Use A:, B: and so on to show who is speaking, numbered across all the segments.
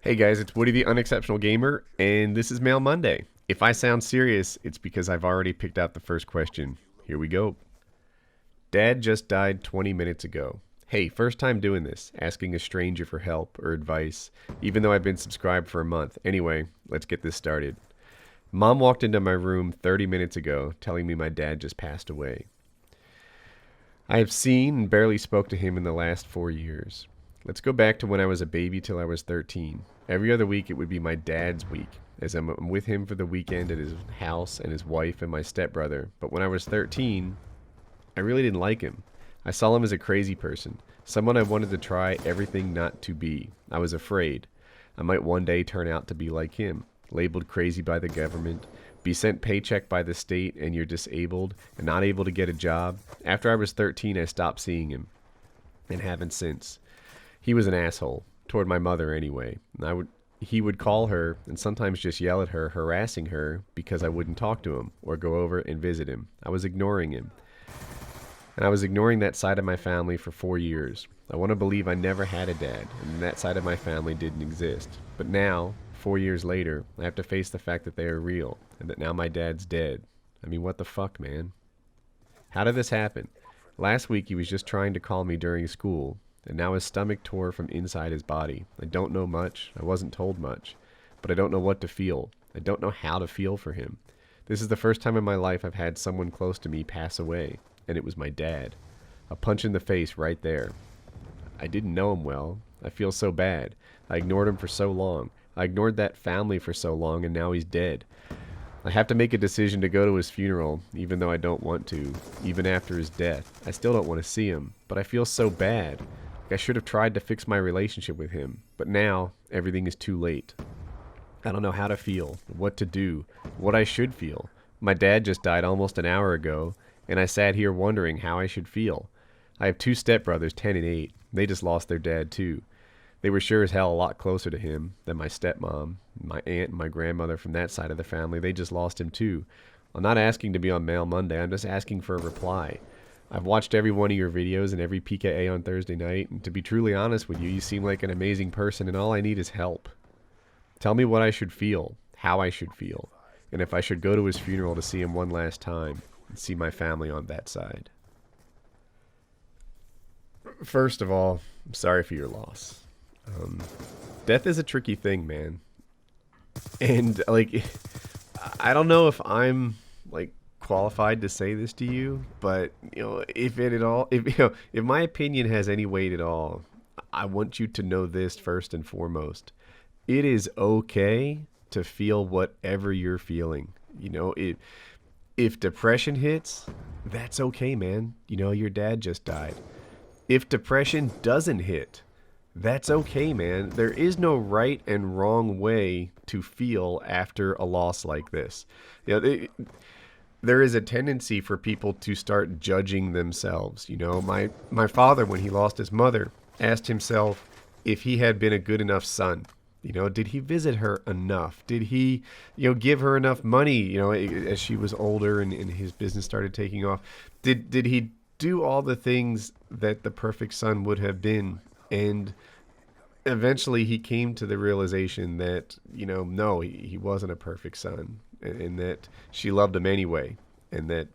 A: Hey guys, it's Woody the Unexceptional Gamer, and this is Mail Monday. If I sound serious, it's because I've already picked out the first question. Here we go. Dad just died 20 minutes ago. Hey, first time doing this, asking a stranger for help or advice, even though I've been subscribed for a month. Anyway, let's get this started. Mom walked into my room 30 minutes ago, telling me my dad just passed away. I have seen and barely spoke to him in the last 4 years. Let's go back to when I was a baby till I was 13. Every other week it would be my dad's week, as I'm with him for the weekend at his house and his wife and my stepbrother. But when I was 13, I really didn't like him. I saw him as a crazy person, someone I wanted to try everything not to be. I was afraid I might one day turn out to be like him, labeled crazy by the government, be sent paycheck by the state and you're disabled and not able to get a job. After I was 13, I stopped seeing him and haven't since. He was an asshole, toward my mother anyway. He would call her and sometimes just yell at her, harassing her because I wouldn't talk to him or go over and visit him. I was ignoring him. And I was ignoring that side of my family for 4 years. I want to believe I never had a dad, and that side of my family didn't exist. But now, 4 years later, I have to face the fact that they are real, and that now my dad's dead. I mean, what the fuck, man? How did this happen? Last week he was just trying to call me during school, and now his stomach tore from inside his body. I don't know much. I wasn't told much. But I don't know what to feel. I don't know how to feel for him. This is the first time in my life I've had someone close to me pass away, and it was my dad. A punch in the face right there. I didn't know him well. I feel so bad. I ignored him for so long. I ignored that family for so long, and now he's dead. I have to make a decision to go to his funeral, even though I don't want to. Even after his death. I still don't want to see him, but I feel so bad. I should have tried to fix my relationship with him, but now everything is too late. I don't know how to feel, what to do, what I should feel. My dad just died almost an hour ago, and I sat here wondering how I should feel. I have two stepbrothers, 10 and 8. They just lost their dad too. They were sure as hell a lot closer to him than my stepmom, my aunt, and my grandmother from that side of the family. They just lost him too. I'm not asking to be on Mail Monday, I'm just asking for a reply. I've watched every one of your videos and every PKA on Thursday night, and to be truly honest with you, you seem like an amazing person, and all I need is help. Tell me what I should feel, how I should feel, and if I should go to his funeral to see him one last time and see my family on that side. First of all, I'm sorry for your loss. Death is a tricky thing, man. And, like, I don't know if I'm, like, qualified to say this to you, but if my opinion has any weight at all, I want you to know this first and foremost. It is okay to feel whatever you're feeling. If depression hits, that's okay, man. Your dad just died. If depression doesn't hit, that's okay, man. There is no right and wrong way to feel after a loss like this. There is a tendency for people to start judging themselves. My father, when he lost his mother, asked himself if he had been a good enough son. Did he visit her enough? Did he, give her enough money, as she was older and his business started taking off? Did he do all the things that the perfect son would have been? And eventually he came to the realization that, no, he wasn't a perfect son. And that she loved him anyway, and that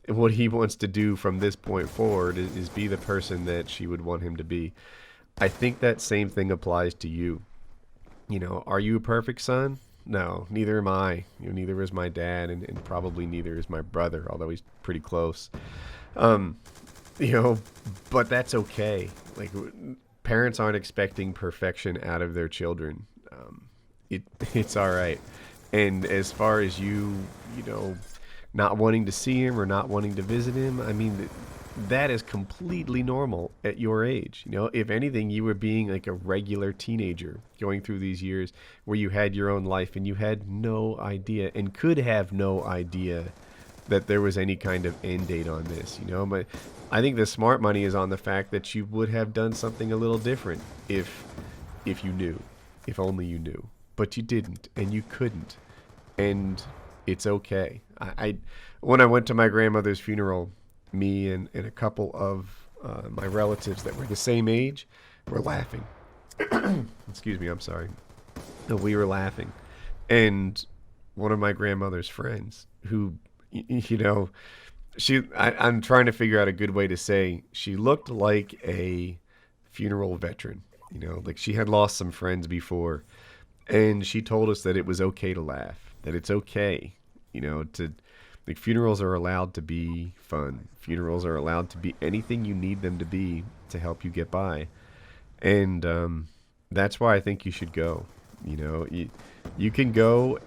A: what he wants to do from this point forward is be the person that she would want him to be. I think that same thing applies to you. Are you a perfect son? No, neither am I. Neither is my dad, and probably neither is my brother, although he's pretty close. But that's okay. Like, parents aren't expecting perfection out of their children. It's all right. And as far as you not wanting to see him or not wanting to visit him, I mean, that is completely normal at your age. If anything, you were being like a regular teenager going through these years where you had your own life and you had no idea and could have no idea that there was any kind of end date on this, But I think the smart money is on the fact that you would have done something a little different if you knew, if only you knew. But you didn't, and you couldn't. And it's okay. When I went to my grandmother's funeral, me and a couple of my relatives that were the same age were laughing. Excuse me, I'm sorry. No, we were laughing. And one of my grandmother's friends who, you know, I'm trying to figure out a good way to say she looked like a funeral veteran. You know, like she had lost some friends before, and she told us that it was okay to laugh, that it's okay, you know, to like funerals are allowed to be fun. Funerals are allowed to be anything you need them to be to help you get by, and that's why I think you should go. You know, you can go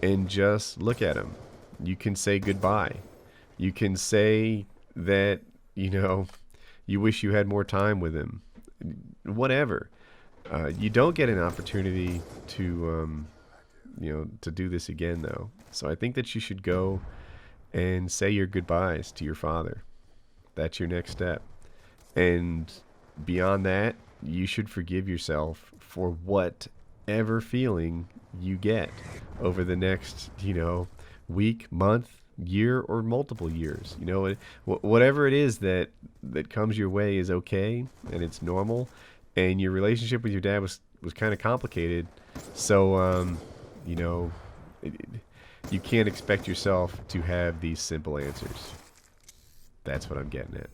A: and just look at them. You can say goodbye. You can say that, you know, you wish you had more time with him. Whatever. You don't get an opportunity to, you know, to do this again, though. So I think that you should go and say your goodbyes to your father. That's your next step. And beyond that, you should forgive yourself for whatever feeling you get over the next, you know, week, month, year, or multiple years. You know, whatever it is that comes your way is okay, and it's normal. And your relationship with your dad was kind of complicated, so you know, you can't expect yourself to have these simple answers. That's what I'm getting at.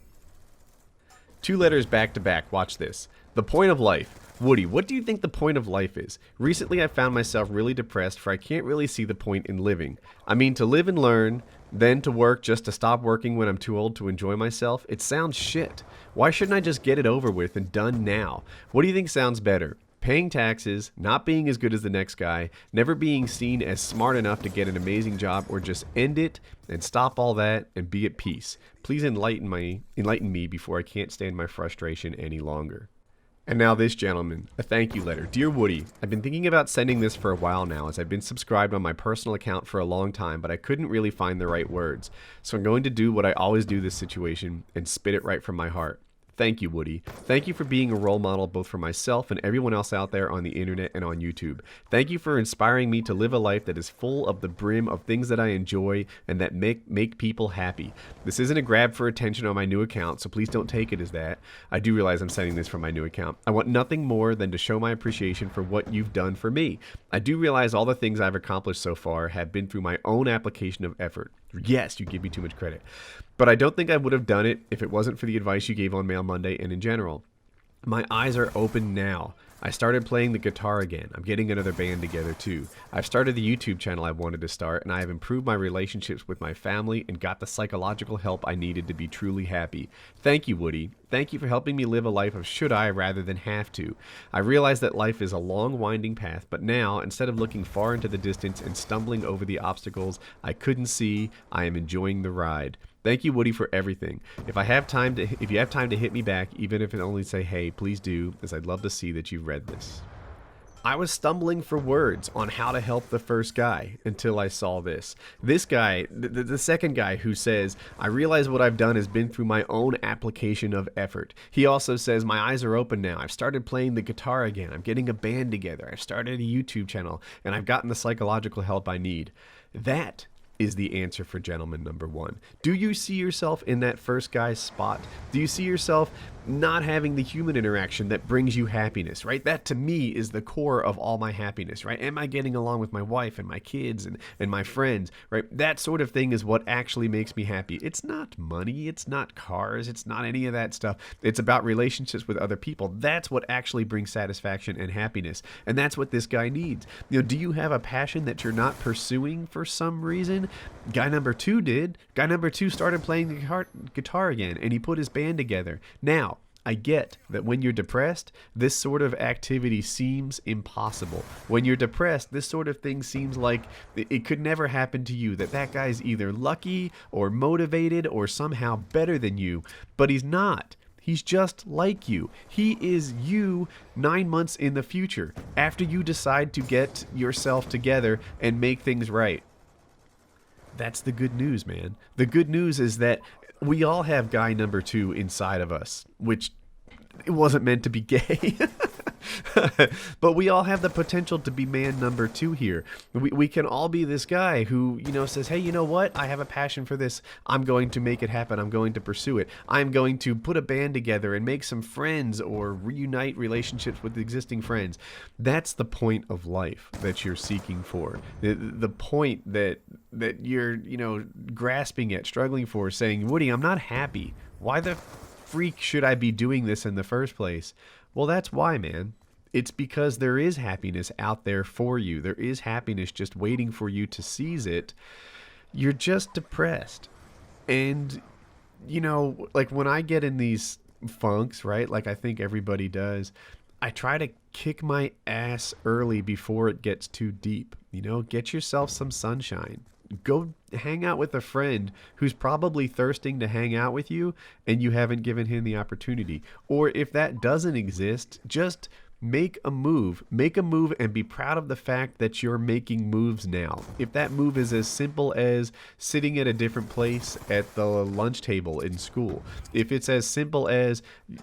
A: 2 letters back to back. Watch this. The point of life. Woody, what do you think the point of life is? Recently I found myself really depressed, for I can't really see the point in living. I mean, to live and learn, then to work just to stop working when I'm too old to enjoy myself? It sounds shit. Why shouldn't I just get it over with and done now? What do you think sounds better? Paying taxes, not being as good as the next guy, never being seen as smart enough to get an amazing job, or just end it and stop all that and be at peace? Please enlighten me before I can't stand my frustration any longer. And now this gentleman, a thank you letter. Dear Woody, I've been thinking about sending this for a while now, as I've been subscribed on my personal account for a long time, but I couldn't really find the right words. So I'm going to do what I always do this situation and spit it right from my heart. Thank you, Woody. Thank you for being a role model both for myself and everyone else out there on the internet and on YouTube. Thank you for inspiring me to live a life that is full of the brim of things that I enjoy and that make people happy. This isn't a grab for attention on my new account, so please don't take it as that. I do realize I'm sending this from my new account. I want nothing more than to show my appreciation for what you've done for me. I do realize all the things I've accomplished so far have been through my own application of effort. Yes, you give me too much credit. But I don't think I would have done it if it wasn't for the advice you gave on Mail Monday and in general. My eyes are open now. I started playing the guitar again. I'm getting another band together too. I've started the YouTube channel I wanted to start, and I have improved my relationships with my family and got the psychological help I needed to be truly happy. Thank you, Woody. Thank you for helping me live a life of should I rather than have to. I realize that life is a long, winding path, but now, instead of looking far into the distance and stumbling over the obstacles I couldn't see, I am enjoying the ride. Thank you, Woody, for everything. If you have time to hit me back, even if it only say hey, please do, as I'd love to see that you've read this. I was stumbling for words on how to help the first guy until I saw this. This guy, the second guy who says, I realize what I've done has been through my own application of effort. He also says, my eyes are open now. I've started playing the guitar again. I'm getting a band together. I've started a YouTube channel, and I've gotten the psychological help I need. That is the answer for gentleman number 1. Do you see yourself in that first guy's spot? Do you see yourself not having the human interaction that brings you happiness, right? That to me is the core of all my happiness, right? Am I getting along with my wife and my kids and my friends, right? That sort of thing is what actually makes me happy. It's not money, it's not cars, it's not any of that stuff. It's about relationships with other people. That's what actually brings satisfaction and happiness. And that's what this guy needs. You know, do you have a passion that you're not pursuing for some reason? Guy number 2 did. Guy number 2 started playing the guitar again, and he put his band together. Now, I get that when you're depressed, this sort of activity seems impossible. When you're depressed, this sort of thing seems like it could never happen to you, that guy's either lucky or motivated or somehow better than you, but he's not. He's just like you. He is you 9 months in the future, after you decide to get yourself together and make things right. That's the good news, man. The good news is that we all have guy number 2 inside of us, which it wasn't meant to be gay. But we all have the potential to be man number two here. We can all be this guy who, says, hey, you know what? I have a passion for this. I'm going to make it happen. I'm going to pursue it. I'm going to put a band together and make some friends or reunite relationships with existing friends. That's the point of life that you're seeking for. The point that you're, grasping at, struggling for, saying, Woody, I'm not happy. Why the freak should I be doing this in the first place? Well, that's why, man. It's because there is happiness out there for you. There is happiness just waiting for you to seize it. You're just depressed. And, like when I get in these funks, right? Like I think everybody does. I try to kick my ass early before it gets too deep. Get yourself some sunshine. Go hang out with a friend who's probably thirsting to hang out with you and you haven't given him the opportunity. Or if that doesn't exist, just make a move. Make a move and be proud of the fact that you're making moves now. If that move is as simple as sitting at a different place at the lunch table in school. If it's as simple as,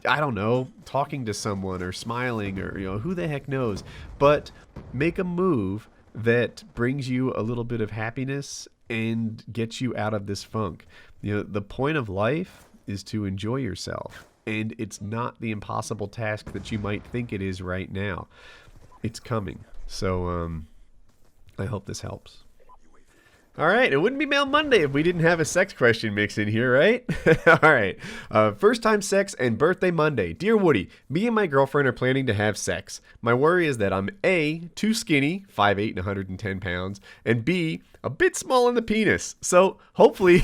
A: I don't know, talking to someone or smiling or, who the heck knows. But make a move that brings you a little bit of happiness and gets you out of this funk. The point of life is to enjoy yourself, and it's not the impossible task that you might think it is right now. It's coming. So I hope this helps. All right, it wouldn't be Mail Monday if we didn't have a sex question mixed in here, right? All right, first time sex and birthday Monday. Dear Woody, me and my girlfriend are planning to have sex. My worry is that I'm A, too skinny, 5'8" and 110 pounds, and B, a bit small in the penis. So hopefully,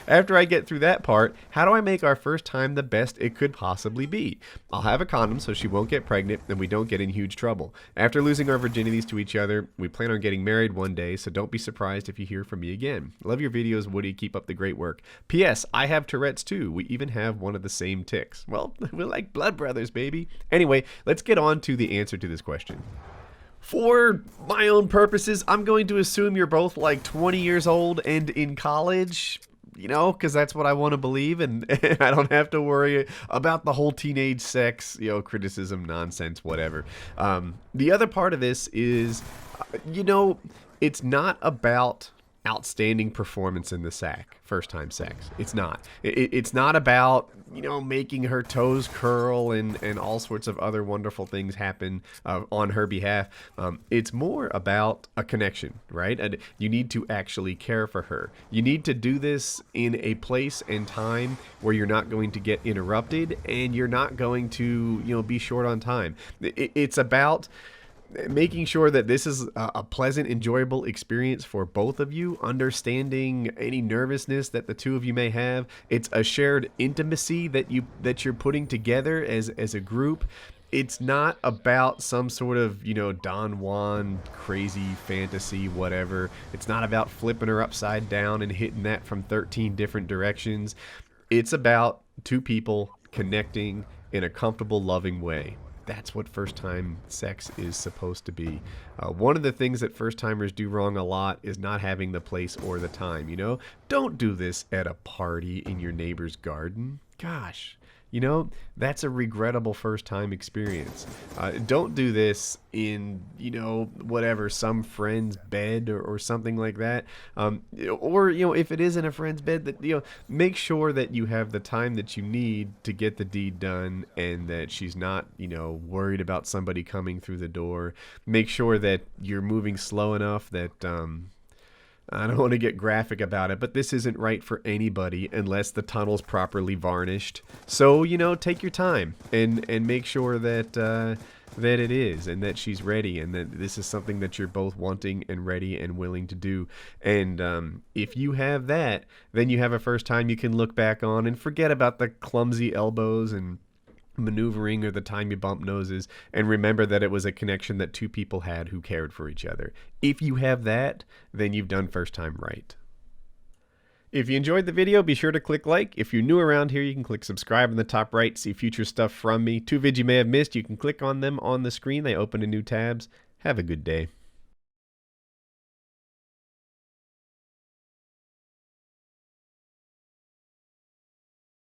A: after I get through that part, how do I make our first time the best it could possibly be? I'll have a condom so she won't get pregnant and we don't get in huge trouble. After losing our virginities to each other, we plan on getting married one day, so don't be surprised if you hear from me again. Love your videos, Woody. Keep up the great work. P.S. I have Tourette's too. We even have one of the same tics. Well, we're like blood brothers, baby. Anyway, let's get on to the answer to this question. For my own purposes, I'm going to assume you're both like 20 years old and in college, because that's what I want to believe, and I don't have to worry about the whole teenage sex, criticism, nonsense, whatever. The other part of this is, it's not about outstanding performance in the sack, first time sex. It's not. It's not about, making her toes curl and all sorts of other wonderful things happen on her behalf. It's more about a connection, right? And you need to actually care for her. You need to do this in a place and time where you're not going to get interrupted and you're not going to, be short on time. It's about making sure that this is a pleasant, enjoyable experience for both of you, understanding any nervousness that the two of you may have. It's a shared intimacy that you're putting together as a group. It's not about some sort of, Don Juan crazy fantasy, whatever. It's not about flipping her upside down and hitting that from 13 different directions. It's about two people connecting in a comfortable, loving way. That's what first time sex is supposed to be. One of the things that first timers do wrong a lot is not having the place or the time. Don't do this at a party in your neighbor's garden. Gosh, that's a regrettable first time experience. Don't do this in, whatever, some friend's bed or something like that. Or, if it is in a friend's bed, that, make sure that you have the time that you need to get the deed done and that she's not, worried about somebody coming through the door. Make sure that you're moving slow enough that, I don't want to get graphic about it, but this isn't right for anybody unless the tunnel's properly varnished. So, take your time and make sure that that it is and that she's ready and that this is something that you're both wanting and ready and willing to do. And if you have that, then you have a first time you can look back on and forget about the clumsy elbows and maneuvering or the time you bump noses, and remember that it was a connection that two people had who cared for each other. If you have that, then you've done first time right. If you enjoyed the video, be sure to click like. If you're new around here, you can click subscribe in the top right, see future stuff from me. Two vids you may have missed, you can click on them on the screen. They open in new tabs. Have a good day.